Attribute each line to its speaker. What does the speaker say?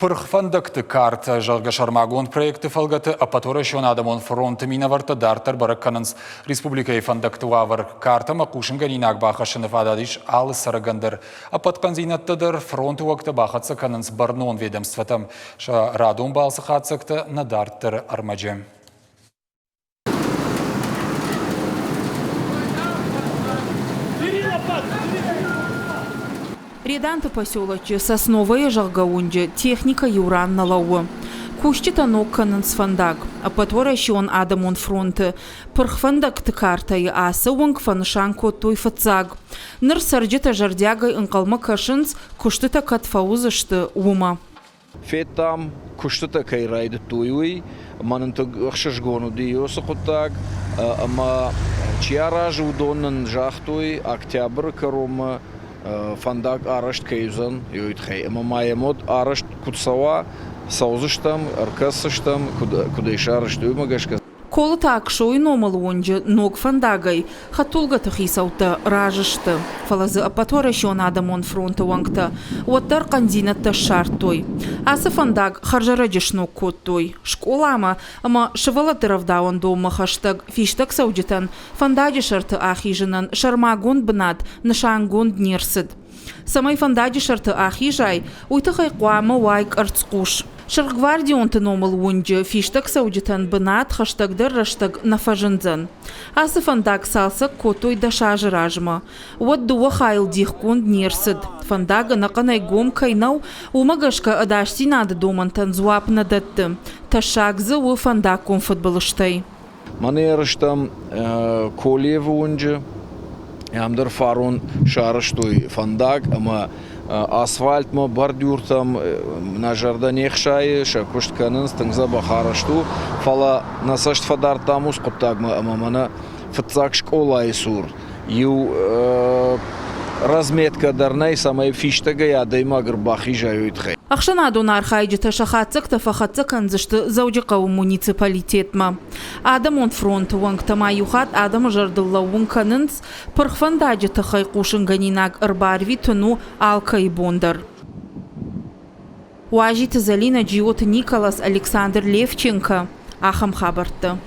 Speaker 1: Пырхфандыкты карта жалга шармагон проекты фалгаты, а потора шон адамон фронты минаварта дартар баракканынс республика и фандыкты вавар карта макушын ганинак бахашыны фададиш алы сарагандыр. А подканзинаттадыр фронты уакта бахатса канынс барнон ведомстватам. Ша радун балсы хатсакта на дартар армаджем.
Speaker 2: Реданты поселочи Сосновая Жалгаунджи, техника Юран на лауы. Кущита нокканынс фандаг, а потворящий адамон фронты. Пырхфандак карта и аса уанг фаншанко той фацаг. Ныр сарджита жардяга инкалма кашынс куштыта катфаузышты ума.
Speaker 3: Феттам куштыта кайрайды туйуй, манынты гшышгону диосы кутаг, ама чиаражу удонын жахтуй, октябрь карома, фандак арашт кайзан, юитхай. Ама майемот арашт кутсава, саузыштам, аркасыштам, куда ишарашт уймагашка.
Speaker 2: Колы такшой номал онджи ног фандагай, хатулга тахисаута ражышты. Фалазы апатворящий адамон фронта уангта, уаттар канзинатта шартой. Асы фандаг харжарадиш ног коттой. Школама, ама шывалатыравдаун дома хаштаг фиштаг саудитан, фандади шарты ахижинан, шармагон бнат, нашангон днерсид. Самай фандади шарты ахижай, уйтахай куама вайк арцкуш. Шаргвардионты номал онджи фиштаг саудитан бнат хаштагдар раштаг нафажынзан. Асы фандаг салсак котой дашажы ражма. Вот дуа хайл дихкон днерсид. Фандага наканай гом кайнау умагашка адашти нады домантан зуап надатты. Ташагзы у фандагкон футболыштай.
Speaker 3: Манерыштам колевы онджи, ямдар фарон шарыштой фандаг, ама асфальт ма бордюртам на жарданех шайы шакушт канынс тыңза бахарашту фала насашт фадартамус куттагма ама мана фыцак школа исур ю разметка дарнай самай фиштага ядаймагр бахижа юйтхай.
Speaker 2: Ахшана донар хайджита шахатцак тафахатцак канзышты заудикау муниципалитетма. Адамон фронт уангтама юхат адам жардылла уанканынс пырхфандаджита хайкушын ганинак арбарви туну алка и бондар. Уажита Залина Джиот Николас Александр Левченко. Ахам хабарты.